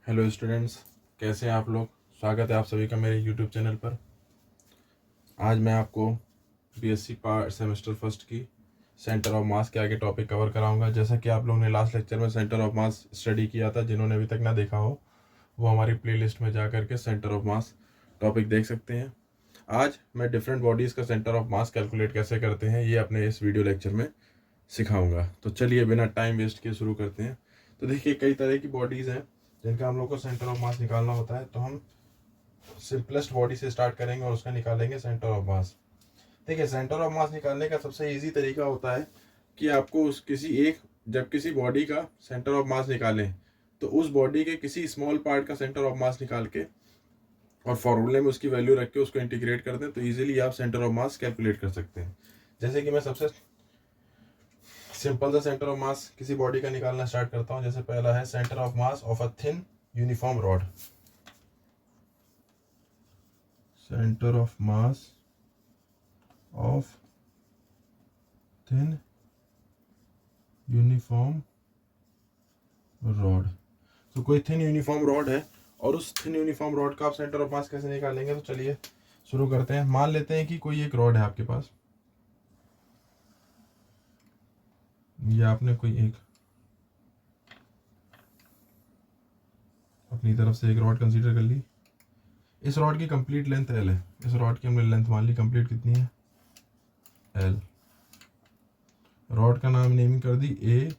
Hello students, कैसे हैं आप लोग। स्वागत है आप सभी का मेरे यूट्यूब चैनल पर। आज मैं आपको बीएससी पार्ट सेमेस्टर फर्स्ट की सेंटर ऑफ मास के आगे टॉपिक कवर कराऊंगा। जैसा कि आप लोगों ने लास्ट लेक्चर में सेंटर ऑफ मास स्टडी किया था, जिन्होंने अभी तक ना देखा हो वो हमारी प्लेलिस्ट में जा करके सेंटर ऑफ मास टॉपिक देख सकते हैं। आज मैं डिफरेंट बॉडीज़ का सेंटर ऑफ मास कैलकुलेट कैसे करते हैं ये अपने इस वीडियो लेक्चर में सिखाऊंगा। तो चलिए बिना टाइम वेस्ट किए शुरू करते हैं। तो देखिए, कई तरह की बॉडीज़ हैं जिनका हम लोग को सेंटर ऑफ मास निकालना होता है। तो हम सिंपलेस्ट बॉडी से स्टार्ट करेंगे और उसका निकालेंगे सेंटर ऑफ मास। देखिए, सेंटर ऑफ मास निकालने का सबसे इजी तरीका होता है कि आपको उस जब किसी बॉडी का सेंटर ऑफ मास निकालें तो उस बॉडी के किसी स्मॉल पार्ट का सेंटर ऑफ मास निकाल के और फॉर्मूले में उसकी वैल्यू रख के उसको इंटीग्रेट कर दें तो इजीली आप सेंटर ऑफ मास कैलकुलेट कर सकते हैं। जैसे कि मैं सबसे सिंपल सा सेंटर ऑफ मास किसी बॉडी का निकालना स्टार्ट करता हूँ। जैसे पहला है centre of mass of a thin uniform rod. Centre of mass of thin uniform rod. तो कोई थिन यूनिफॉर्म रॉड है और उस थिन यूनिफॉर्म रॉड का आप सेंटर ऑफ मास कैसे निकालेंगे, तो चलिए शुरू करते हैं। मान लेते हैं कि कोई एक रॉड है आपके पास, या आपने कोई एक अपनी तरफ से एक रॉड कंसीडर कर ली। इस रॉड की कंप्लीट लेंथ एल है। इस रॉड की हमने लेंथ मान ली कंप्लीट कितनी है, एल। रॉड का नाम नेमिंग कर दी ए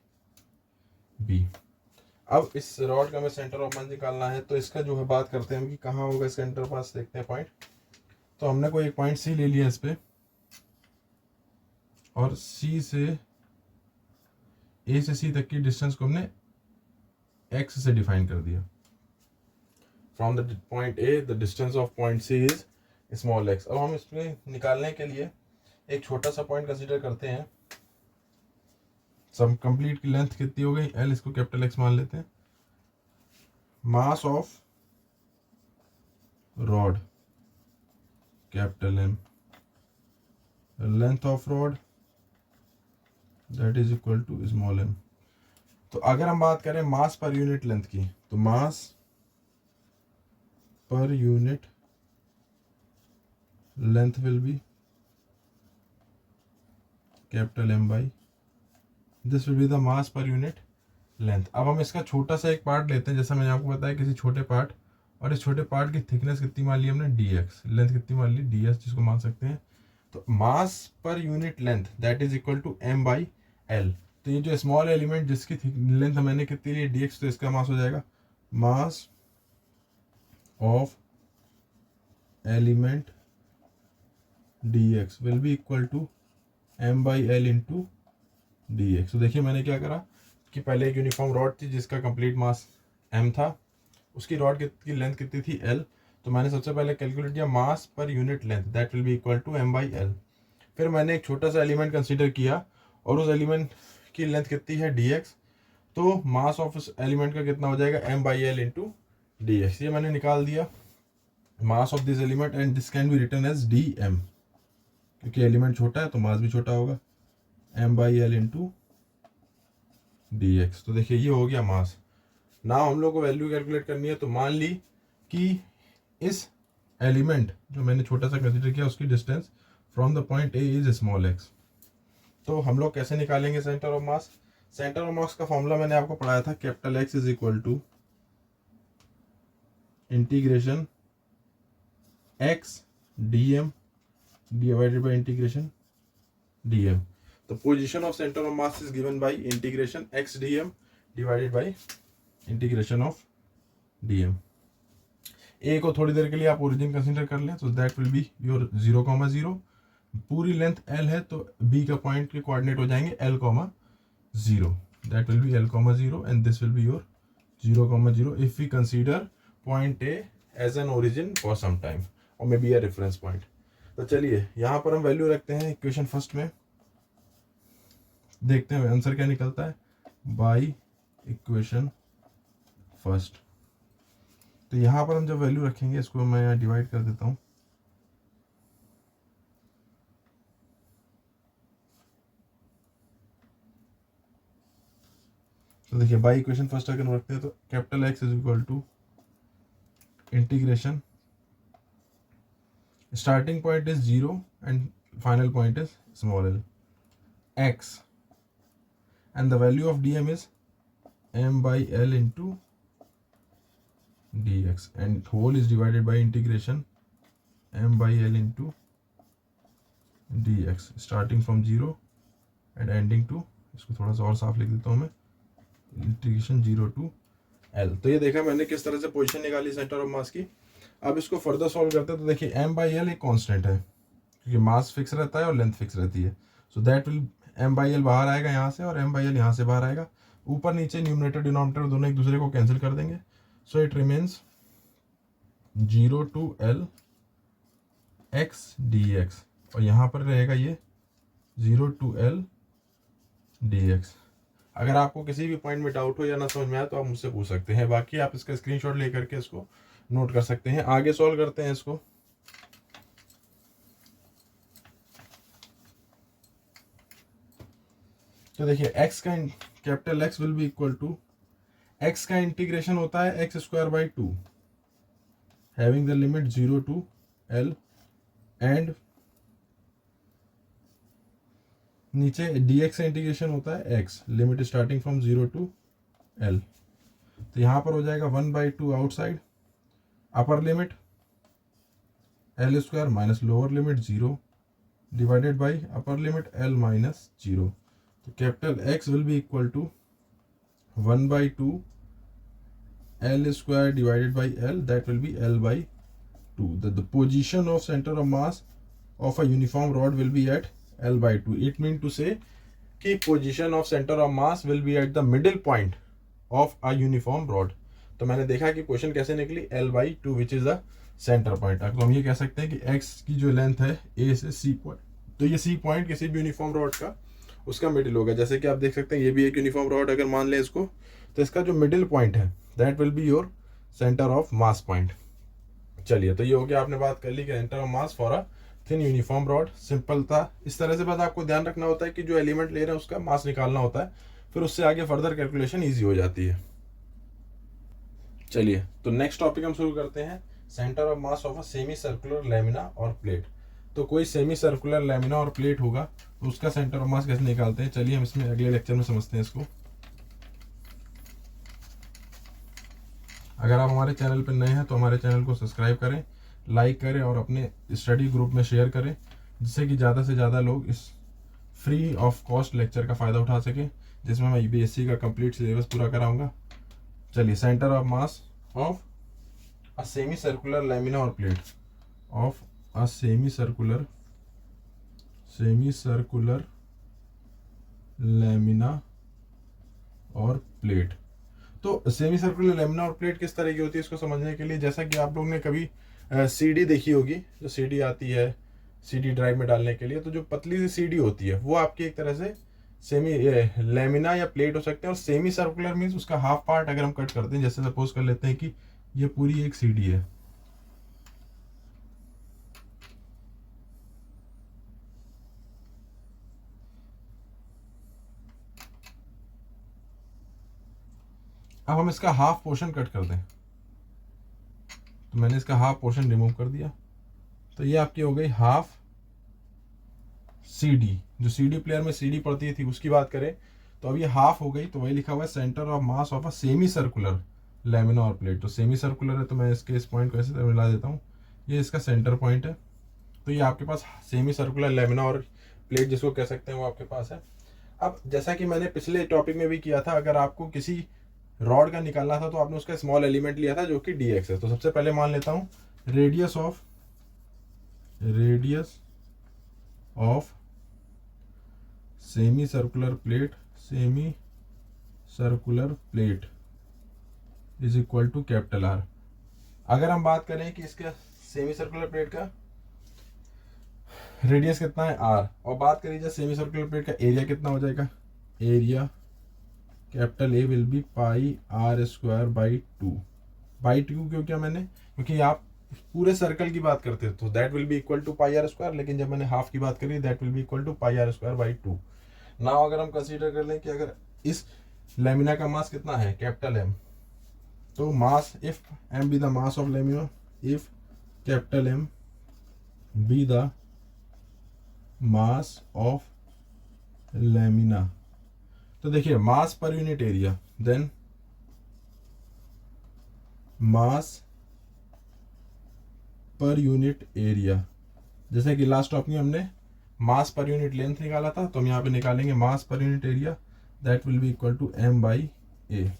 बी। अब इस रॉड का हमें सेंटर ऑफ मास निकालना है तो इसका जो है बात करते हैं हम कि कहाँ होगा इसका सेंटर ऑफ मास। देखते हैं पॉइंट। तो हमने कोई एक पॉइंट सी ले लिया इस पे और सी से ए से सी तक की डिस्टेंस को हमने एक्स से डिफाइन कर दिया। From the point A the distance of point C is small X. अब हम इसमें निकालने के लिए एक छोटा सा पॉइंट कंसीडर करते हैं। सब कंप्लीट की लेंथ कितनी हो गई, एल, इसको कैपिटल एक्स मान लेते हैं। Mass of rod capital M, length of rod that is equal to small M. तो अगर हम बात करें मास पर यूनिट लेंथ की, तो mass per unit length will be capital M by this will be the mass per unit length. अब हम इसका छोटा सा एक पार्ट लेते हैं, जैसा मैंने आपको बताया किसी छोटे पार्ट, और इस छोटे पार्ट की थिकनेस कितनी मान ली हमने, डी एक्स। लेंथ कितनी मान ली, डी एस, जिसको मान सकते हैं। तो mass per unit length that is equal to M by L. तो ये जो स्मॉल एलिमेंट जिसकी लेंथ मैंने कितनी ली, डी एक्स, तो इसका मास हो जाएगा mass of element D X will be equal to M by L into D X. तो देखिए मैंने क्या करा कि पहले एक यूनिफॉर्म रॉड थी जिसका कंप्लीट मास एम था, उसकी रॉड की लेंथ कितनी थी, एल। तो मैंने सबसे पहले कैलकुलेट किया mass per unit length that will be equal to M by L. फिर मैंने एक छोटा सा एलिमेंट कंसीडर किया और उस एलिमेंट की लेंथ कितनी है, डी एक्स। तो मास ऑफ उस एलिमेंट का कितना हो जाएगा, M by L into D X. ये मैंने निकाल दिया mass of this element and this can be written as D M, क्योंकि एलिमेंट छोटा है तो मास भी छोटा होगा, M by L into D X. तो देखिए ये हो गया मास। नाउ हम लोग को वैल्यू कैलकुलेट करनी है। तो मान ली कि इस एलिमेंट जो मैंने छोटा सा कंसीडर किया उसकी distance from the point A is small x. तो हम लोग कैसे निकालेंगे centre of mass. Centre of mass का फॉर्मूला मैंने आपको पढ़ाया था, capital X is equal to integration X D M divided by integration D M. तो position of centre of mass is given by integration X D M divided by integration of D M. A को थोड़ी देर के लिए आप origin consider कर लें तो that will be your 0,0। पूरी लेंथ एल है तो बी का पॉइंट के कोऑर्डिनेट हो जाएंगे L,0, that will be L,0 and this will be your 0,0 if we consider point A as an origin for some time और may be a reference point. तो चलिए यहाँ पर हम वैल्यू रखते हैं इक्वेशन फर्स्ट में, देखते हैं आंसर क्या निकलता है बाई इक्वेशन फर्स्ट। तो यहाँ पर हम जब वैल्यू रखेंगे, इसको मैं यहाँ डिवाइड कर देता हूँ। तो देखिए बाई इक्वेशन फर्स्ट अगर रखते हैं तो capital X is equal to integration, starting point is 0 and final point is small l, x, and the value of dm is m by l into dx, and whole is divided by integration m by l into dx, starting from 0 and ending to, इसको थोड़ा सा और साफ लिख देता हूँ मैं, integration 0 to l। तो ये देखा मैंने किस तरह से पोजीशन निकाली सेंटर ऑफ मास की। अब इसको फर्दर सॉल्व करते हैं तो देखिए m by l एक कांस्टेंट है क्योंकि मास फिक्स रहता है और लेंथ फिक्स रहती है, सो that will m by l बाहर आएगा यहाँ से और m by l यहाँ से बाहर आएगा, ऊपर नीचे न्यूमरेटर डिनोमिनेटर दोनों एक दूसरे को कैंसिल कर देंगे, so it remains 0 to l x dx, और यहाँ पर रहेगा ये 0 to l dx। अगर आपको किसी भी पॉइंट में डाउट हो या ना समझ में आए तो आप मुझसे पूछ सकते हैं, बाकी आप इसका स्क्रीनशॉट लेकर के इसको नोट कर सकते हैं। आगे सॉल्व करते हैं इसको। तो देखिए x का capital X will be equal to, x का इंटीग्रेशन होता है x square by 2 having the limit 0 to l, and नीचे dx का इंटीग्रेशन होता है x, limit starting from 0 to l। तो यहाँ पर हो जाएगा 1/2 outside, upper limit l square minus lower limit 0 divided by upper limit l minus 0। तो capital X will be equal to 1/2 l square divided by l, that will B l by 2। The position of center of mass of a uniform rod will be at l by 2। It mean to say कि position of center of mass will be at the middle point of a uniform rod। तो मैंने देखा कि question कैसे निकली, l by 2 which is the center point। तो हम ये कह सकते हैं कि x की जो लेंथ है a से c पॉइंट, तो ये c पॉइंट किसी भी यूनिफॉर्म रॉड का उसका मिडिल होगा। जैसे कि आप देख सकते हैं ये भी एक यूनिफॉर्म रॉड अगर मान लें इसको, तो इसका जो मिडिल पॉइंट है that will be your centre of mass point. चलिए, तो ये हो गया, आपने बात कर ली कि centre of mass for a thin uniform rod. Simple था। इस तरह से बस आपको ध्यान रखना होता है कि जो एलिमेंट ले रहे हैं उसका मास निकालना होता है, फिर उससे आगे फर्दर कैलकुलेशन ईजी हो जाती है। चलिए, तो नेक्स्ट टॉपिक हम शुरू करते हैं, centre of mass of a semi circular lamina और प्लेट। तो कोई सेमी सर्कुलर लैमिना और प्लेट होगा तो उसका सेंटर ऑफ मास कैसे निकालते हैं, चलिए हम इसमें अगले लेक्चर में समझते हैं इसको। अगर आप हमारे चैनल पर नए हैं तो हमारे चैनल को सब्सक्राइब करें, लाइक करें और अपने स्टडी ग्रुप में शेयर करें, जिससे कि ज़्यादा से ज़्यादा लोग इस फ्री ऑफ कॉस्ट लेक्चर का फ़ायदा उठा सकें, जिसमें मैं यूपीएससी का कंप्लीट सिलेबस पूरा कराऊंगा। चलिए, centre of mass of a semi circular lamina और plate, of a semi circular lamina और प्लेट। तो सेमी सर्कुलर लैमिना और प्लेट किस तरह की होती है, इसको समझने के लिए, जैसा कि आप लोग ने कभी सीडी देखी होगी, जो सीडी आती है सीडी ड्राइव में डालने के लिए, तो जो पतली सी सीडी होती है वो आपकी एक तरह से सेमी लैमिना या प्लेट हो सकते हैं। और सेमी सर्कुलर मीन्स उसका हाफ पार्ट अगर हम कट करते हैं, जैसे सपोज कर लेते हैं कि ये पूरी एक सीडी है, अब हम इसका हाफ पोर्शन कट कर दें, तो मैंने इसका हाफ पोर्शन रिमूव कर दिया, तो ये आपकी हो गई हाफ सीडी। जो सीडी प्लेयर में सीडी पड़ती थी उसकी बात करें तो अब ये हाफ हो गई, तो वही लिखा हुआ है centre of mass of a semi circular lamina और प्लेट। तो सेमी सर्कुलर है तो मैं इसके इस पॉइंट को ऐसे मिला देता हूँ, ये इसका सेंटर पॉइंट है। तो ये आपके पास सेमी सर्कुलर लैमिना और प्लेट जिसको कह सकते हैं वो आपके पास है। अब जैसा कि मैंने पिछले टॉपिक में भी किया था, अगर आपको किसी रॉड का निकालना था तो आपने उसका स्मॉल एलिमेंट लिया था जो कि dx है। तो सबसे पहले मान लेता हूँ radius of semi circular plate is equal to capital R। अगर हम बात करें कि इसके सेमी सर्कुलर प्लेट का रेडियस कितना है R, और बात करी जाए सेमी सर्कुलर प्लेट का एरिया कितना हो जाएगा, area capital A will be pi R square by 2। क्यों क्या मैंने, क्योंकि आप पूरे सर्कल की बात करते हैं तो that will be equal to pi R square, लेकिन जब मैंने हाफ की बात करी that will be equal to pi R square by 2। Now अगर हम कंसीडर कर लें कि अगर इस लैमिना का मास कितना है कैपिटल M, तो मास, if m be the mass of lamina, if capital M be the mass of lamina, तो देखिए मास per unit area, then mass per unit area, जैसे कि लास्ट टॉपिक में हमने मास पर यूनिट लेंथ निकाला था, तो हम यहाँ पे निकालेंगे mass per unit area, that will be equal to m by A,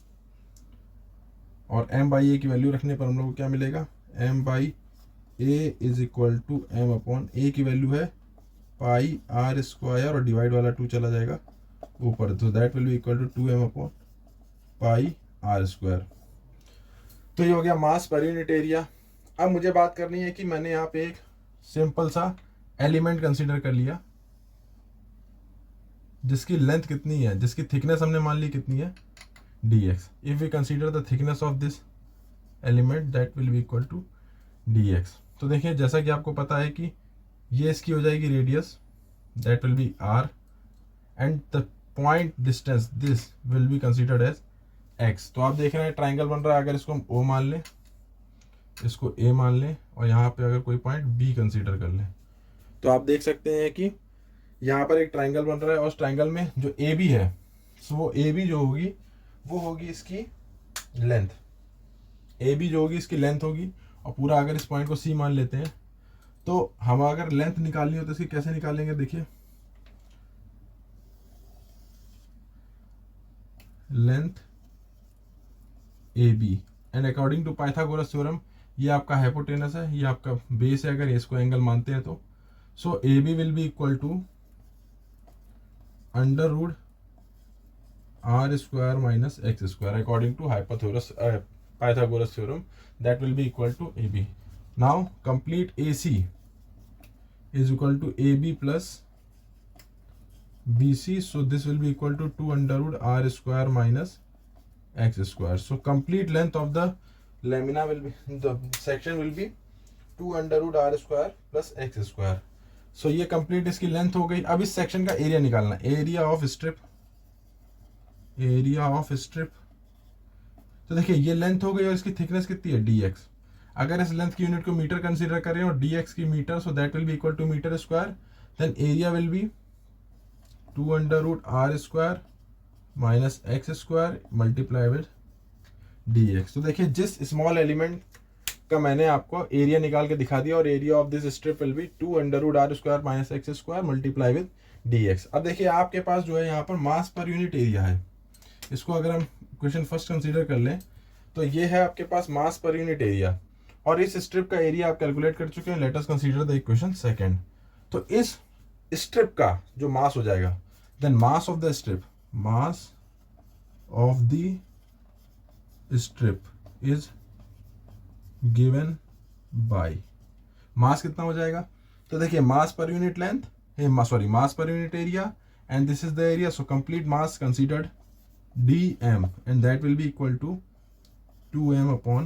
और m बाई ए की वैल्यू रखने पर हम लोग को क्या मिलेगा, m by A is equal to m upon A की वैल्यू है पाई आर स्क्वायर, और डिवाइड वाला 2 चला जाएगा ऊपर, तो that will be equal to 2m upon pi are square. तो ये हो गया मास पर यूनिट एरिया। अब मुझे बात करनी है कि मैंने यहाँ पे एक सिंपल सा एलिमेंट कंसीडर कर लिया जिसकी लेंथ कितनी है, जिसकी थिकनेस हमने मान ली कितनी है, dx। If we consider the thickness of this element that will be equal to dx। तो देखिए जैसा कि आपको पता है कि ये इसकी हो जाएगी radius, that will be r, and the point distance this will be considered as x। तो आप देख रहे हैं ट्राइंगल बन रहा है, अगर इसको हम o मान लें, इसको a मान लें, और यहाँ पे अगर कोई पॉइंट b कंसीडर कर लें, तो आप देख सकते हैं कि यहाँ पर एक ट्राइंगल बन रहा है, और उस ट्राइंगल में जो ए बी है, सो वो ए बी जो होगी वो होगी इसकी लेंथ, ए बी जो होगी इसकी लेंथ होगी, और पूरा अगर इस पॉइंट को सी मान लेते हैं, तो हम अगर लेंथ निकालनी हो तो इसकी कैसे निकालेंगे, देखिए length A B, and according to Pythagoras theorem ये आपका हाइपोटेनस है, ये आपका बेस है, अगर इसको एंगल मानते हैं तो, so A B will be equal to under root are square minus x square according to Pythagoras theorem, that will be equal to AB. Now complete AC is equal to AB plus BC, so this will be equal to 2 under root R square minus X square. So complete length of the lamina will be, the section will be 2 under root R square plus X square. So ये complete इसकी length हो गई। अब इस section का area निकालना, area of strip, area of strip. तो देखिए ये लेंथ हो गई और इसकी थिकनेस कितनी है, dx। अगर इस लेंथ की यूनिट को मीटर कंसीडर करें और dx की meter, so that will be equal to meter square, then area will be 2 under root are square minus x square multiply with dx। तो देखिए जिस स्मॉल एलिमेंट का मैंने आपको एरिया निकाल के दिखा दिया, और area of this strip will be 2 under root are square minus x square multiply with dx। अब देखिए आपके पास जो है यहाँ पर मास पर यूनिट एरिया है, इसको अगर हम क्वेश्चन फर्स्ट कंसीडर कर लें तो ये है आपके पास मास पर यूनिट एरिया, और इस स्ट्रिप का एरिया आप कैलकुलेट कर चुके हैं। Let us consider the equation second. तो इस स्ट्रिप का जो मास हो जाएगा, then mass of the strip, mass of the strip is given by, mass कितना हो जाएगा, तो देखिए मास per unit length, sorry mass per unit area, and this is the area, so complete mass considered dm, and that will be equal to 2m upon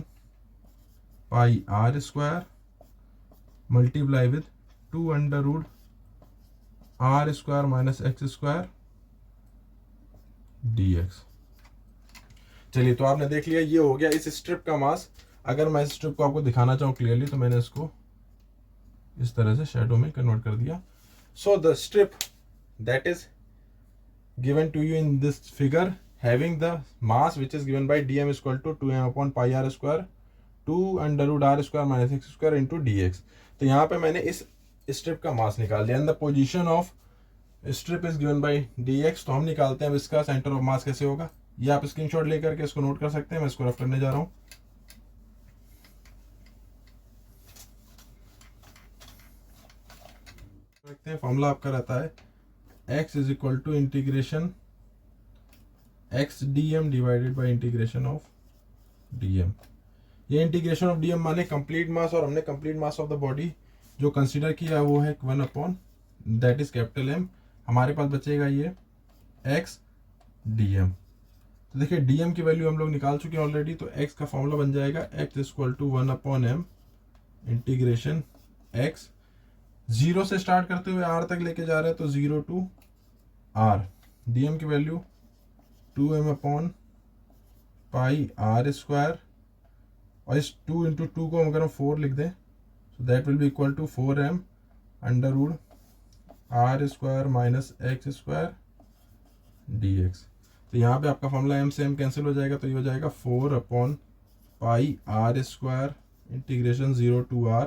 pi r square multiply with 2 under root r square minus x square dx। चलिए तो आपने देख लिया, ये हो गया इस strip का मास। अगर मैं इस स्ट्रिप को आपको दिखाना चाहूँ क्लियरली, तो मैंने इसको इस तरह से शैडो में कन्वर्ट कर दिया। So the strip that is given to you in this figure having the mass which is given by dm is equal to 2m upon pi r square 2 under root r square minus x square into dx। तो यहाँ पे मैंने इस strip का मास निकाल दिया, and the position of strip is given bye dx। तो हम निकालते हैं इसका सेंटर ऑफ मास कैसे होगा, ये आप स्क्रीनशॉट लेकर के इसको नोट कर सकते हैं, मैं इसको रफ करने जा रहा हूँ। देखते हैं फॉर्मूला आपका रहता है x is equal to integration X D M divided by integration of D M. ये इंटीग्रेशन ऑफ डी एम माने कंप्लीट मास, और हमने complete mass of the body जो कंसीडर किया वो है 1 upon that is capital M. हमारे पास बचेगा ये एक्स डी एम। तो देखिए डी एम की वैल्यू हम लोग निकाल चुके हैं ऑलरेडी, तो एक्स का फॉर्मूला बन जाएगा X equal to 1 upon M integration X, 0 से स्टार्ट करते हुए आर तक लेके जा रहे हैं, तो 0 टू आर, डी एम की value 2m upon pi are square और इस 2 इंटू 2 को अगर हम 4 लिख दें तो that will be equal to 4m under root are square minus x square D X. तो यहाँ पे आपका फॉर्मूला m से m कैंसिल हो जाएगा, तो ये हो जाएगा 4/पाई R square integration 0 to r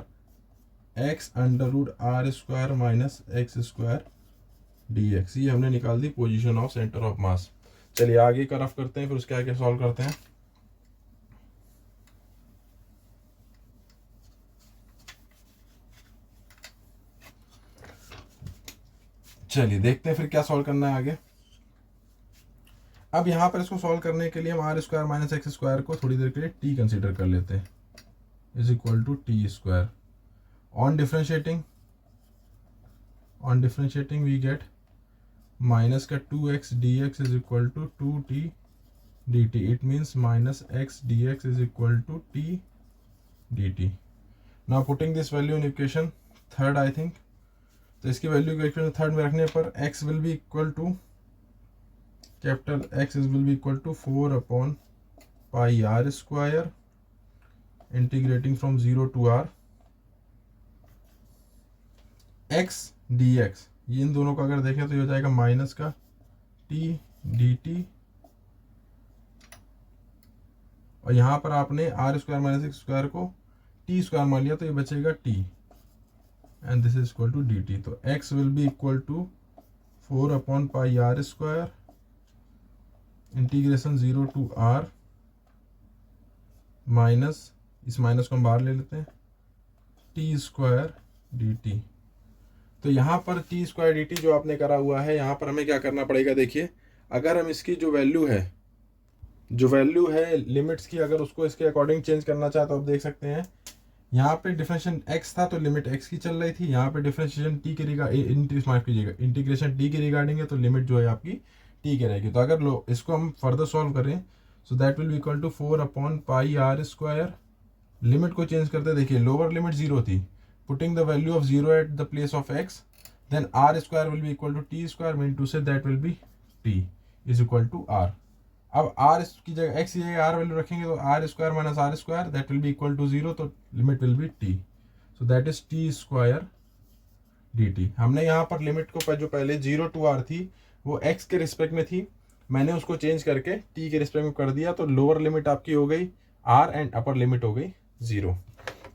x under root are square minus x square D X. ये हमने निकाल दी position of centre of mass. चलिए आगे का रफ करते हैं, फिर उसके आगे सॉल्व करते हैं। चलिए देखते हैं फिर क्या सॉल्व करना है आगे। अब यहाँ पर इसको सॉल्व करने के लिए हम R square minus x square को थोड़ी देर के लिए टी कंसीडर कर लेते हैं, is equal to T square. On differentiating we get minus का 2x dx is equal to 2t dt। It means minus x dx is equal to t dt। Now putting this value in equation third I think, तो इसकी value को equation third में रखने पर x will be equal to capital x will be equal to 4/पाई R square integrating from 0 to r x dx। ये इन दोनों का अगर देखें तो ये हो जाएगा माइनस का t dt, और यहाँ पर आपने R square minus x square को टी स्क्वायर मान लिया, तो ये बचेगा t and this is equal to dt। तो x will be equal to 4/पाई R square integration 0 to r minus, इस माइनस को हम बाहर ले लेते हैं, टी स्क्वायर dt। तो यहाँ पर टी स्क्वायर डी टी जो आपने करा हुआ है, यहाँ पर हमें क्या करना पड़ेगा, देखिए अगर हम इसकी जो वैल्यू है लिमिट्स की, अगर उसको इसके अकॉर्डिंग चेंज करना चाहे तो आप देख सकते हैं यहाँ पे डिफरेंशिएशन x था तो लिमिट x की चल रही थी, यहाँ पे डिफरेंशिएशन t के माफ कीजिएगा इंटीग्रेशन t के रिगार्डिंग है, तो लिमिट जो है आपकी t के रहेगी। तो अगर लो इसको हम फर्दर सॉल्व करें so that will be equal to 4/पाई आर स्क्वायर। लिमिट को चेंज करते देखिए, लोअर लिमिट 0 थी, putting the value of 0 at the place of x, then r square will be equal to t square, mean to say that will be t is equal to r। अब r की जगह x की जगह r value रखेंगे तो r square minus R square that will be equal to 0, तो limit will be t, so that is t square dt। हमने यहाँ पर लिमिट को जो पहले 0 टू r थी वो x के रिस्पेक्ट में थी, मैंने उसको चेंज करके t के रिस्पेक्ट में कर दिया, तो लोअर लिमिट आपकी हो गई r एंड अपर लिमिट हो गई 0।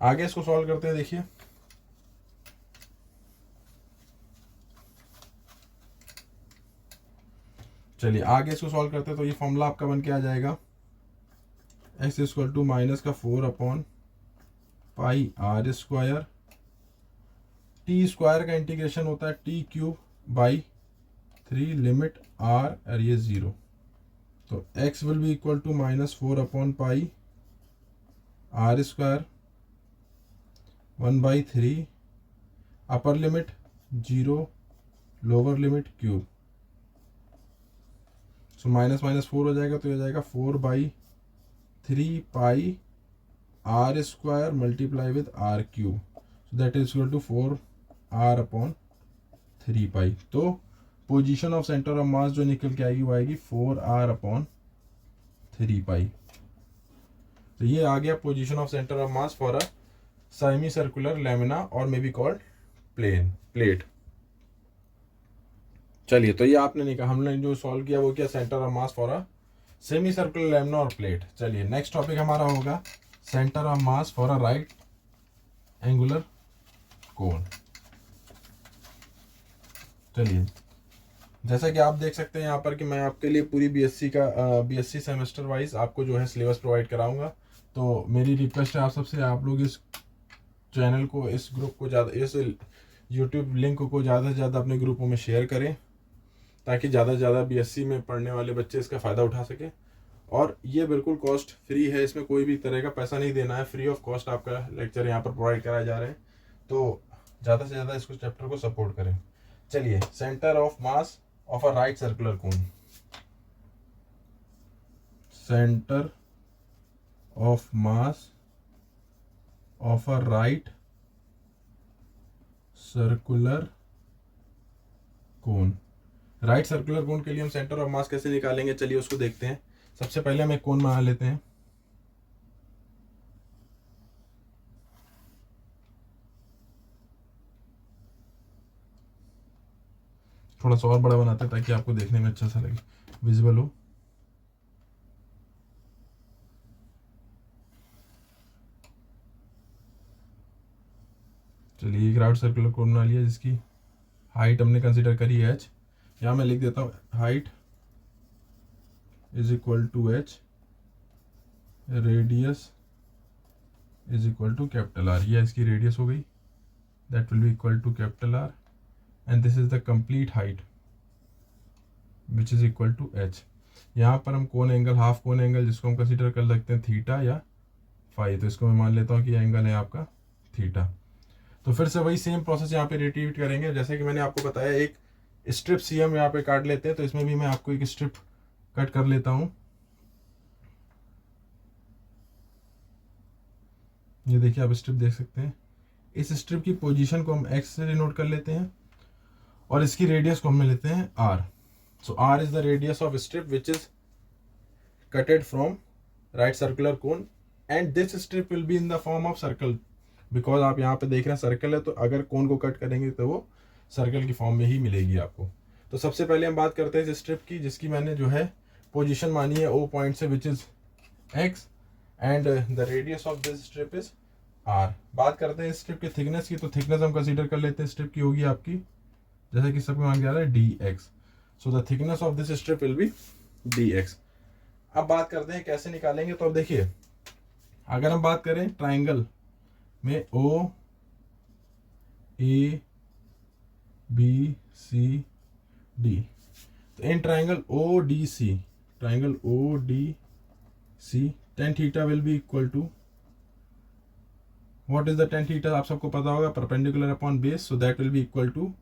आगे इसको सॉल्व करते हैं, देखिए चलिए आगे इसको सॉल्व करते हैं। तो ये फॉर्मूला आपका बन के आ जाएगा x इक्वल टू माइनस का 4/पाई आर स्क्वायर, टी स्क्वायर का इंटीग्रेशन होता है t cube by 3 limit r और ये 0, तो x will be equal to minus 4/पाई R square 1/3 upper limit 0 lower limit cube, so minus minus 4 हो जाएगा, तो ये हो जाएगा 4/3 पाई are square multiply with R cube, so that is equal to 4r/3 pi. तो पोजीशन ऑफ सेंटर ऑफ मास जो निकल के आएगी वो आएगी 4r/3 पाई। तो ये आ गया position of centre of mass for a semi circular lamina और मे बी कॉल्ड प्लेट। चलिए तो ये आपने नहीं कहा, हमने जो सॉल्व किया वो क्या, centre of mass for a semi circular lamina और प्लेट। चलिए नेक्स्ट टॉपिक हमारा होगा centre of mass for a right angular cone. चलिए जैसा कि आप देख सकते हैं यहाँ पर कि मैं आपके लिए पूरी बीएससी सेमेस्टर वाइज आपको जो है सिलेबस प्रोवाइड कराऊंगा। तो मेरी रिक्वेस्ट है आप सबसे, आप लोग इस चैनल को, इस ग्रुप को ज़्यादा, इस यूट्यूब लिंक को ज़्यादा से ज़्यादा अपने ग्रुपों में शेयर करें ताकि ज़्यादा से ज़्यादा बीएससी में पढ़ने वाले बच्चे इसका फ़ायदा उठा सकें। और ये बिल्कुल कॉस्ट फ्री है, इसमें कोई भी तरह का पैसा नहीं देना है, फ्री ऑफ कॉस्ट आपका लेक्चर यहाँ पर प्रोवाइड कराए जा रहे हैं। तो ज़्यादा से ज़्यादा इसको चैप्टर को सपोर्ट करें। चलिए centre of mass of a right circular cone, centre of mass of a right circular cone. Right circular कोन के लिए हम सेंटर ऑफ मास कैसे निकालेंगे, चलिए उसको देखते हैं। सबसे पहले हम एक कोन बना लेते हैं, थोड़ा सा और बड़ा बनाते हैं ताकि आपको देखने में अच्छा सा लगे, विजिबल हो। चलिए एक राउंड सर्कुलर कोन बना लिया जिसकी हाइट हमने कंसिडर करी है h। यहाँ मैं लिख देता हूँ height is equal to h, radius is equal to capital R। यह इसकी रेडियस हो गई, that will be equal to capital R, and this is the complete height which is equal to h। यहाँ पर हम cone angle, half cone angle जिसको हम consider कर सकते हैं थीटा या फाई, तो इसको मैं मान लेता हूँ कि एंगल है आपका थीटा। तो फिर से वही सेम प्रोसेस यहाँ पे रिपीट करेंगे। जैसे कि मैंने आपको बताया एक स्ट्रिप सी हम यहाँ पे काट लेते हैं, तो इसमें भी मैं आपको एक स्ट्रिप कट कर लेता हूँ। ये देखिए आप स्ट्रिप देख सकते हैं। इस स्ट्रिप की पोजीशन को हम x से डिनोट कर लेते हैं और इसकी रेडियस को हम लेते हैं r। So r is the radius of strip which is कटेड from right circular cone, and this strip will be in the form of circle, because आप यहाँ पे देख रहे हैं सर्कल है, तो अगर कोन को कट करेंगे तो वो सर्कल की फॉर्म में ही मिलेगी आपको। तो सबसे पहले हम बात करते हैं इस स्ट्रिप की जिसकी मैंने जो है पोजीशन मानी है O पॉइंट से which is x, and the radius of this strip is r। बात करते हैं स्ट्रिप की थिकनेस की, तो थिकनेस हम कंसीडर कर लेते हैं स्ट्रिप की होगी आपकी, जैसे कि सबको मान के आ रहा है dx। So the thickness of this strip will B dx। अब बात करते हैं कैसे निकालेंगे। तो अब देखिए अगर हम बात करें ट्राइंगल में O A B C D, तो in triangle ODC, triangle ODC tan theta will be equal to, what is the tan theta आप सबको पता होगा, perpendicular upon base, so that will be equal to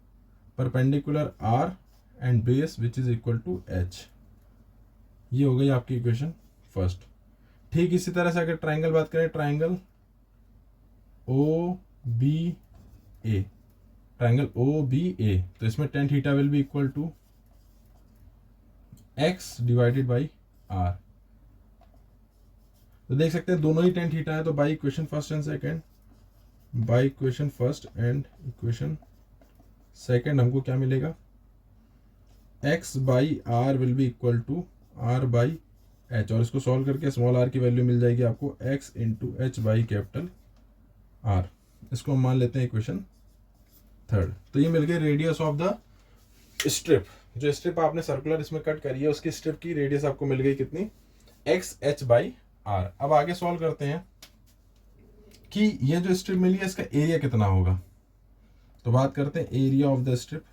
perpendicular R and base which is equal to H। ये हो गई आपकी equation first. ठीक इसी तरह से अगर ट्राइंगल बात करें, ट्राइंगल OBA, ट्राइंगल OBA, तो इसमें tan theta will be equal to x divided by r। तो देख सकते हैं दोनों ही tan थीटा है, तो by equation first and second, by equation first and equation second हमको क्या मिलेगा, x by r will be equal to r by h, और इसको सॉल्व करके स्मॉल r की वैल्यू मिल जाएगी आपको x into H by capital R। इसको हम मान लेते हैं इक्वेशन थर्ड। तो ये मिल गई रेडियस ऑफ द स्ट्रिप, जो स्ट्रिप आपने सर्कुलर इसमें कट करी है उसकी स्ट्रिप की रेडियस आपको मिल गई कितनी, x h बाई r। अब आगे सॉल्व करते हैं कि ये जो स्ट्रिप मिली है इसका एरिया कितना होगा। तो बात करते हैं एरिया ऑफ द स्ट्रिप।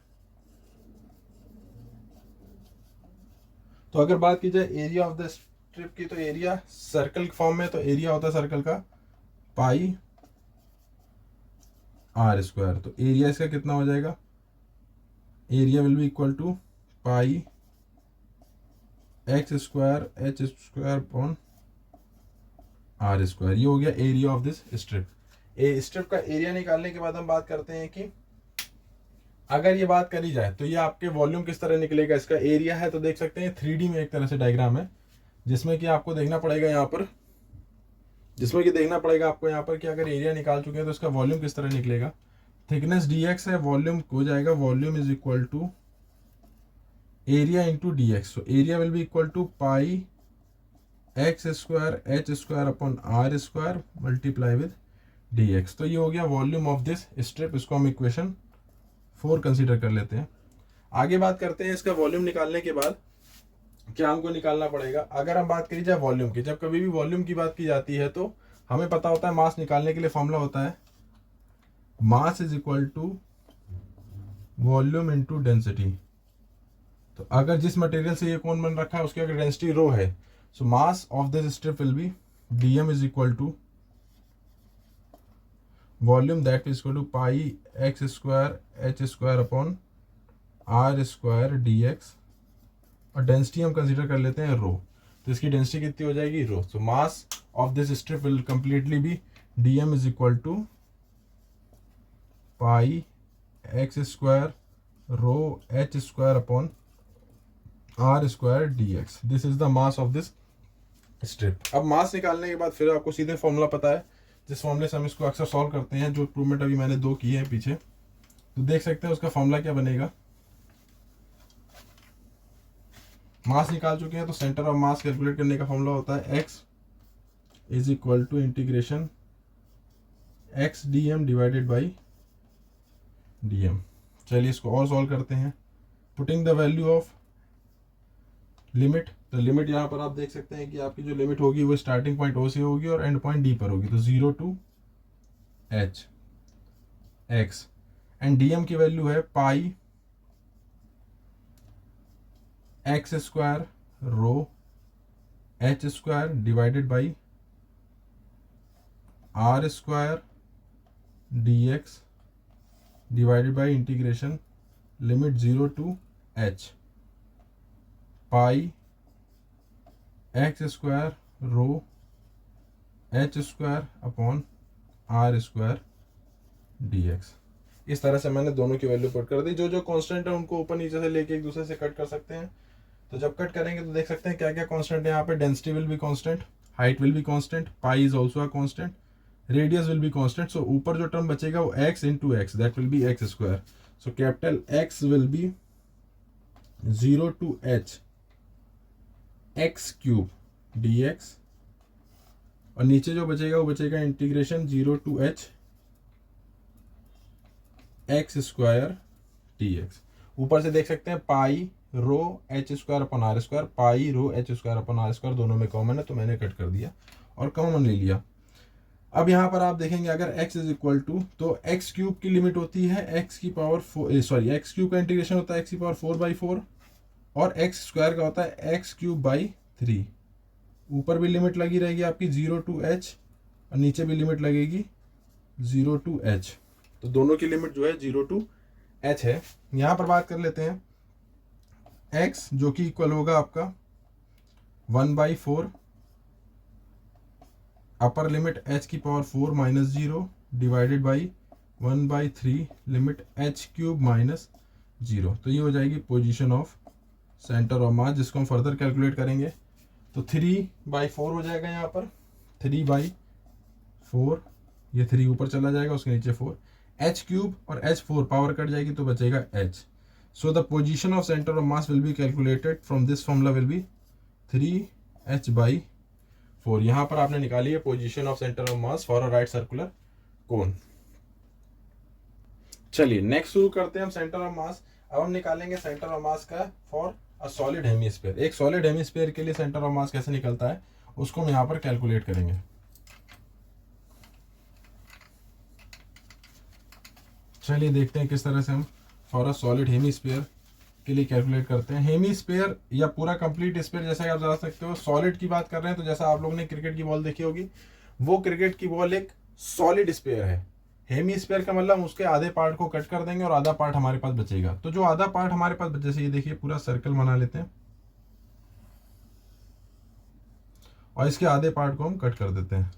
तो अगर बात की जाए एरिया ऑफ द स्ट्रिप की, तो एरिया सर्कल फॉर्म में, तो एरिया होता है सर्कल का पाई r स्क्वायर। तो एरिया इसका कितना हो जाएगा, area will be equal to pi x square h square upon r square. ये हो गया area of this strip. Strip का एरिया निकालने के बाद हम बात करते हैं कि अगर ये बात करी जाए तो ये आपके वॉल्यूम किस तरह निकलेगा। इसका एरिया है तो देख सकते हैं 3D में एक तरह से डायग्राम है, जिसमें कि आपको देखना पड़ेगा यहाँ पर, आपको यहाँ पर कि अगर एरिया निकाल चुके हैं तो इसका वॉल्यूम किस तरह निकलेगा। थिकनेस dx है, वॉल्यूम हो जाएगा, volume is equal to area into dx। So area will be equal to pi x square h square upon r square multiply with dx। तो ये हो गया वॉल्यूम ऑफ दिस स्ट्रिप। इसको हम equation 4 consider कर लेते हैं। आगे बात करते हैं इसका वॉल्यूम निकालने के बाद क्या हमको निकालना पड़ेगा। अगर हम बात करी जाए वॉल्यूम की, जब कभी भी वॉल्यूम की बात की जाती है तो हमें पता होता है मास निकालने के लिए फॉर्मूला होता है mass is equal to volume into density. तो अगर जिस मटेरियल से ये कौन बन रखा है उसकी अगर डेंसिटी रो है, so mass of this strip will be dm is equal to volume that is equal to pi x square h square upon r square dx, और डेंसिटी हम कंसीडर कर लेते हैं रो। तो इसकी डेंसिटी कितनी हो जाएगी, rho. So mass of this strip will completely be dm is equal to pi x square rho h square upon r square dx। This is the mass of this strip. अब mass निकालने के बाद फिर आपको सीधे formula पता है, जिस फॉर्मूले से हम इसको अक्सर सॉल्व करते हैं, जो इम्प्रूवमेंट अभी मैंने 2 किए हैं पीछे। तो देख सकते हैं उसका फॉर्मूला क्या बनेगा, मास निकाल चुके हैं, तो सेंटर ऑफ मास कैलकुलेट करने का फॉर्मूला होता है x is equal to integration x dm divided by dm। चलिए इसको और सॉल्व करते हैं। Putting the value of limit, तो लिमिट यहाँ पर आप देख सकते हैं कि आपकी जो लिमिट होगी वो स्टार्टिंग पॉइंट O से होगी और एंड पॉइंट D पर होगी, तो 0 to h x and dm की वैल्यू है pi x square rho h square divided by r square dx divided by integration limit 0 to h pi x square rho h square upon r square dx। इस तरह से मैंने दोनों की value put कर दी। जो जो कांस्टेंट है उनको ऊपर नीचे से लेके एक दूसरे से कट कर सकते हैं। तो जब कट करेंगे तो देख सकते हैं क्या क्या कांस्टेंट है यहाँ पे। Density will be constant, height will be constant, pi is also a constant, radius will be constant. So ऊपर जो टर्म बचेगा वो x into X, that will be X square. So capital X will be 0 to h x cube dx, और नीचे जो बचेगा वो बचेगा integration 0 to h x square dx। ऊपर से देख सकते हैं pi rho h square upon R square, pi rho h square upon R square, दोनों में कॉमन है तो मैंने कट कर दिया और कॉमन ले लिया। अब यहाँ पर आप देखेंगे अगर x इज इक्वल टू, तो x क्यूब की लिमिट होती है x की पावर 4, सॉरी x क्यूब का इंटीग्रेशन होता है x की पावर 4/4 और x स्क्वायर का होता है x क्यूब बाई 3। ऊपर भी लिमिट लगी रहेगी आपकी 0 टू h और नीचे भी लिमिट लगेगी 0 टू h। तो दोनों की लिमिट जो है 0 टू h है। यहाँ पर बात कर लेते हैं x जो कि इक्वल होगा आपका 1/4 अपर लिमिट h की power 4 minus 0 divided by 1/3 limit h cube minus 0। तो ये हो जाएगी पोजीशन ऑफ सेंटर ऑफ मास, जिसको हम फर्दर कैलकुलेट करेंगे। तो 3/4 हो जाएगा यहाँ पर, 3/4, ये 3 ऊपर चला जाएगा, उसके नीचे 4, h क्यूब और h 4 पावर कट जाएगी तो बचेगा h। So the position of centre of mass will be calculated from this formula will be 3h/4। यहाँ पर आपने निकाली है position of centre of mass for a right circular कोन। चलिए नेक्स्ट शुरू करते हैं हम सेंटर ऑफ मास। अब हम निकालेंगे सेंटर ऑफ मास का फॉर अ सॉलिड हेमीस्फीयर। एक सॉलिड हेमीस्फीयर के लिए सेंटर ऑफ मास कैसे निकलता है उसको हम यहाँ पर कैलकुलेट करेंगे। चलिए देखते हैं किस तरह से हम फॉर अ सॉलिड हेमीस्फीयर के लिए कैलकुलेट करते हैं। हेमीस्फीयर या पूरा कंप्लीट स्फीयर जैसा कि आप जा सकते हो। सॉलिड की बात कर रहे हैं तो जैसा आप लोगों ने क्रिकेट की बॉल देखी होगी, वो क्रिकेट की बॉल एक सॉलिड स्फीयर है। हेमीस्फीयर का मतलब उसके आधे पार्ट को कट कर देंगे और आधा पार्ट हमारे पास बचेगा। तो जो आधा पार्ट हमारे पास, जैसे ये देखिए पूरा सर्कल बना लेते हैं और इसके आधे पार्ट को हम कट कर देते हैं।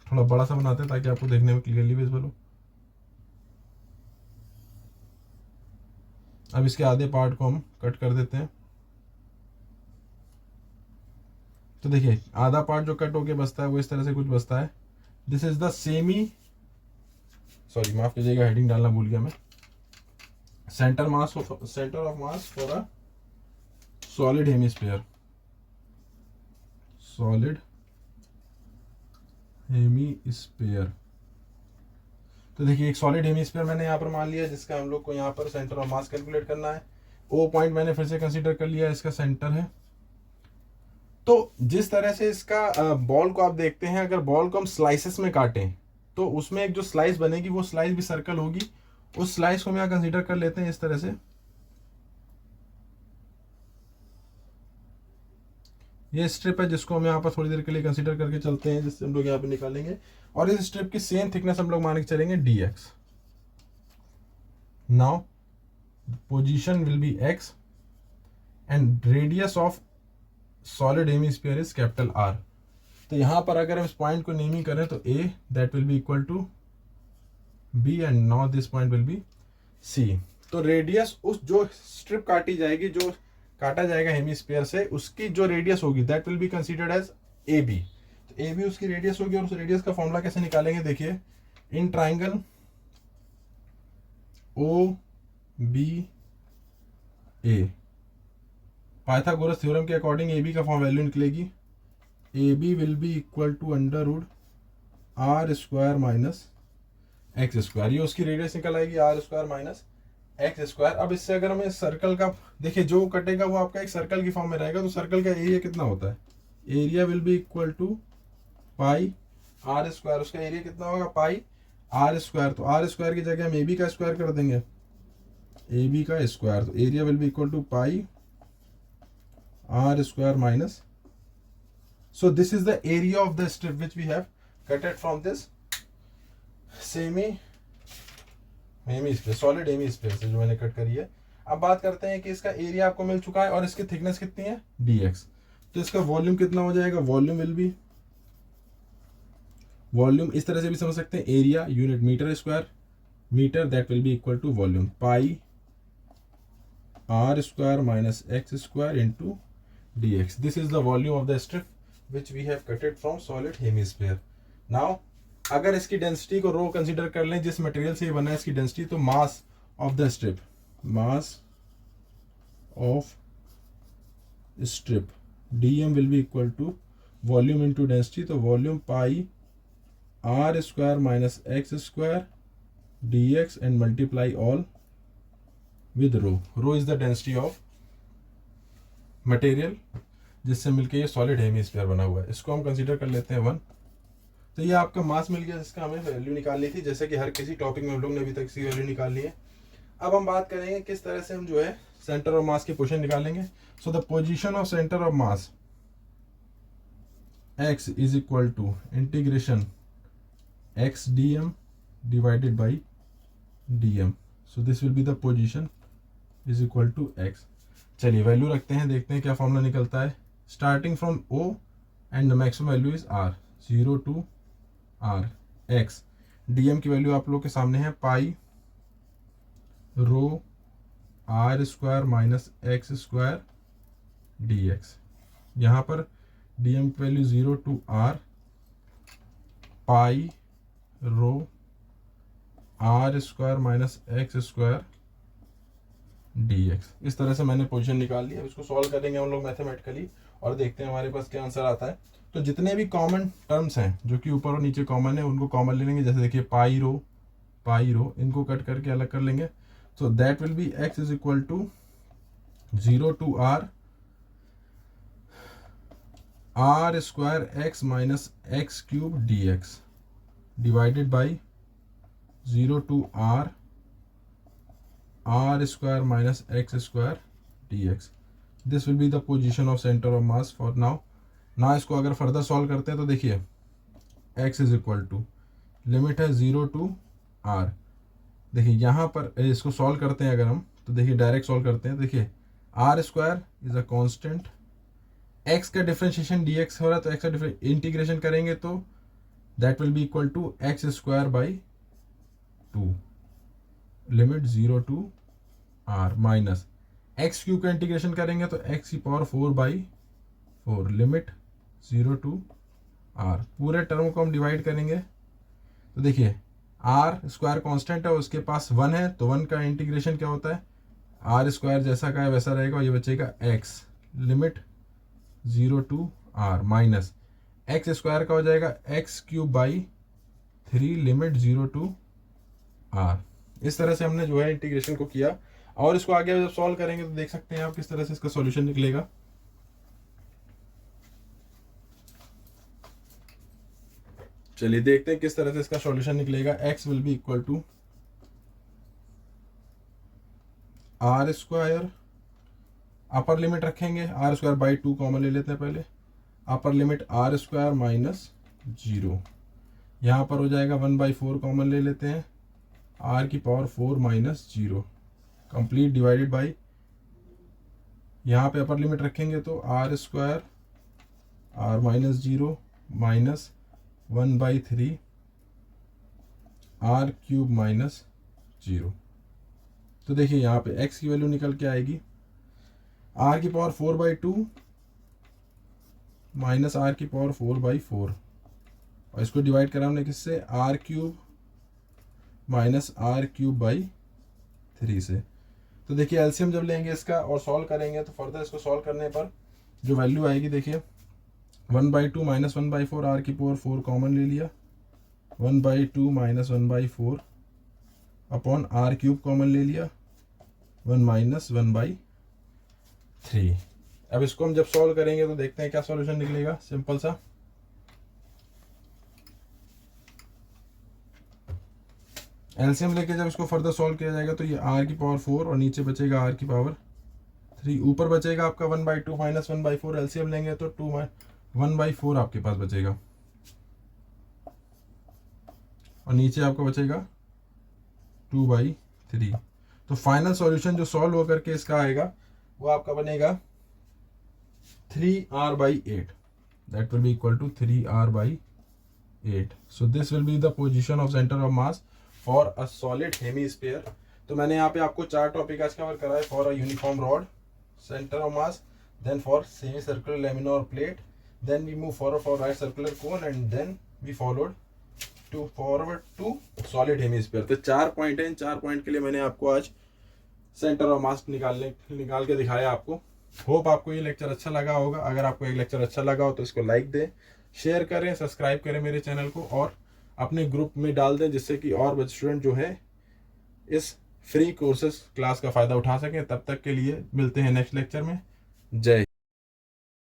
थोड़ा बड़ा सा बनाते हैं ताकि आपको देखने में क्लियरली विजिबल हो। अब इसके आधे पार्ट को हम कट कर देते हैं। तो देखिए आधा पार्ट जो कट होके बचता है वो इस तरह से कुछ बचता है। This is the semi, sorry माफ कीजिएगा हेडिंग डालना भूल गया मैं। Centre of mass for a solid hemisphere, solid hemisphere. तो देखिए एक सॉलिड हेमीस्फीयर मैंने यहाँ पर मान लिया, जिसका हम लोग को यहाँ पर सेंटर ऑफ मास कैलकुलेट करना है। ओ पॉइंट मैंने फिर से कंसीडर कर लिया, इसका सेंटर है। तो जिस तरह से इसका बॉल को आप देखते हैं, अगर बॉल को हम स्लाइसेस में काटें तो उसमें एक जो स्लाइस बनेगी वो स्लाइस भी सर्कल होगी। उस स्लाइस को हम यहाँ कंसीडर कर लेते हैं इस तरह से। ये स्ट्रिप है जिसको हम यहाँ पर थोड़ी देर के लिए कंसीडर करके चलते हैं, जिससे हम लोग यहाँ पे निकालेंगे। और इस स्ट्रिप की सेम थिकनेस हम लोग मान के चलेंगे dx। Now position will be x and radius of solid hemisphere is capital R। तो यहाँ पर अगर हम इस पॉइंट को नेमिंग करें तो A that will be equal to B and now this point will be C। तो रेडियस उस जो स्ट्रिप काटी जाएगी, जो काटा जाएगा हेमीस्फीयर से, उसकी जो रेडियस होगी that will be considered as AB। तो AB उसकी रेडियस होगी और उस रेडियस का फॉर्मूला कैसे निकालेंगे देखिए। In triangle OBA Pythagoras theorem के अकॉर्डिंग ए बी का फॉर्म वैल्यू निकलेगी, A B will be equal to under root are square minus x square, ये उसकी रेडियस निकल आएगी r square minus x square. अब इससे अगर हमें सर्कल का देखिए, जो कटेगा वो आपका एक सर्कल की फॉर्म में रहेगा, तो सर्कल का एरिया कितना होता है, area will be equal to pi are square, उसका एरिया कितना होगा पाई आर स्क्वायर। तो आर स्क्वायर की जगह हम ए बी का स्क्वायर कर देंगे, ए बी का स्क्वायर, तो area will be equal to pi are square minus, so this is the area of the strip which we have cutted from this semi space, solid hemi space जो मैंने cut करी है। अब बात करते हैं कि इसका एरिया आपको मिल चुका है और इसकी थिकनेस कितनी है dx, तो इसका वॉल्यूम कितना हो जाएगा, वॉल्यूम विल बी, वॉल्यूम इस तरह से भी समझ सकते हैं, area unit metre square, metre that will be equal to volume pi are square minus x square into dx। This is the volume of the strip which we have cutted from solid hemisphere. Now अगर इसकी density को रो consider कर लें, जिस material से ये बना है इसकी डेंसिटी, तो mass of the strip, mass of strip dm will be equal to volume into density, तो volume pi are square minus x square dx and multiply all with rho. Rho is the density of material जिससे मिलके ये solid hemisphere बना हुआ है, इसको हम consider कर लेते हैं 1। तो ये आपका मास मिल गया जिसका हमें वैल्यू निकालनी थी, जैसे कि हर किसी टॉपिक में हम लोग ने अभी तक इसकी वैल्यू निकाल ली है। अब हम बात करेंगे किस तरह से हम जो है सेंटर ऑफ मास की पोजीशन निकालेंगे। So the position of centre of mass x is equal to integration x dm divided by dm, so this will be the position is equal to x। चलिए वैल्यू रखते हैं, देखते हैं क्या formula निकलता है। Starting from O and the maximum value is R, 0 to R x, dm की value आप लोग के सामने है pi rho are square minus x square dx। यहाँ पर dm की value 0 to R pi rho are square minus x square dx। इस तरह से मैंने पोजीशन निकाल ली। अब इसको सॉल्व करेंगे हम लोग मैथमेटिकली और देखते हैं हमारे पास क्या आंसर आता है। तो जितने भी कॉमन टर्म्स हैं जो कि ऊपर और नीचे कॉमन है उनको कॉमन ले लेंगे, जैसे देखिए पाई रो इनको कट करके अलग कर लेंगे। So that will be x is equal to 0 to R square x minus x cube dx divided by 0 to R square minus x square dx। This will be the position of centre of mass for now. ना इसको अगर further solve करते हैं तो देखिए x is equal to limit है 0 to R। देखिए यहाँ पर इसको सॉल्व करते हैं अगर हम, तो देखिए डायरेक्ट सॉल्व करते हैं, देखिए r square is a constant, x का डिफरेंशिएशन dx हो रहा है, तो x का इंटीग्रेशन करेंगे तो that will be equal to x square by 2 limit 0 to R minus x cube का इंटीग्रेशन करेंगे तो x की पावर 4/4 लिमिट 0 टू R। पूरे टर्म को हम डिवाइड करेंगे तो देखिए R स्क्वायर कांस्टेंट है, उसके पास 1 है, तो 1 का इंटीग्रेशन क्या होता है, R स्क्वायर जैसा का है वैसा रहेगा, और ये बचेगा x limit 0 to R minus x square का हो जाएगा x cube by 3 limit 0 to R। इस तरह से हमने जो है इंटीग्रेशन को किया और इसको आगे जब सॉल्व करेंगे तो देख सकते हैं आप किस तरह से इसका सॉल्यूशन निकलेगा। चलिए देखते हैं किस तरह से इसका सॉल्यूशन निकलेगा। x will be equal to R square, upper limit रखेंगे R स्क्वायर बाई 2 कॉमन ले लेते हैं पहले, upper limit R square minus 0, यहाँ पर हो जाएगा 1/4 कॉमन ले लेते हैं, R की power 4 minus 0 complete divided by, यहाँ पे अपर लिमिट रखेंगे तो R square R minus 0 minus 1/3 R cube minus 0। तो देखिए यहाँ पे x की वैल्यू निकल के आएगी R की पावर 4/2 माइनस R की पावर 4/4, और इसको डिवाइड करा हमने किससे, R cube minus R cube by 3 से। तो देखिए एलसीएम जब लेंगे इसका और सॉल्व करेंगे तो फर्दर इसको सॉल्व करने पर जो वैल्यू आएगी देखिए 1/2 माइनस 1/4 आर की पावर 4 कॉमन ले लिया, 1/2 minus 1/4 upon r cube common ले लिया, 1 माइनस 1/3। अब इसको हम जब सॉल्व करेंगे तो देखते हैं क्या सॉल्यूशन निकलेगा। सिंपल सा एलसीएम लेके जब इसको फर्दर सॉल्व किया जाएगा तो ये आर की पावर 4 और नीचे बचेगा आर की पावर 3, ऊपर बचेगा आपका 1/2 माइनस 1/4। एलसीएम लेंगे तो 1/4 आपके पास बचेगा और नीचे आपका बचेगा 2/3। तो फाइनल सॉल्यूशन जो सॉल्व होकर के इसका आएगा वो आपका बनेगा 3r/8, that will be equal to 3r/8। so this will be the position of center of mass for a solid hemisphere। तो मैंने यहाँ पे आपको 4 टॉपिक आज कवर करा है। For a uniform rod, centre of mass, then for semi circular laminar plate, then we move forward for right circular cone and then we forward to solid hemisphere. तो 4 point है, इन 4 point के लिए मैंने आपको आज centre of मास निकाल के दिखाया आपको। होप आपको ये लेक्चर अच्छा लगा होगा। अगर आपको एक लेक्चर अच्छा लगा हो तो इसको लाइक दें, शेयर करें, सब्सक्राइब करें मेरे चैनल को और अपने ग्रुप में डाल दें, जिससे कि और स्टूडेंट जो है इस फ्री कोर्सेस क्लास का फ़ायदा उठा सकें। तब तक के लिए मिलते हैं नेक्स्ट लेक्चर में। जय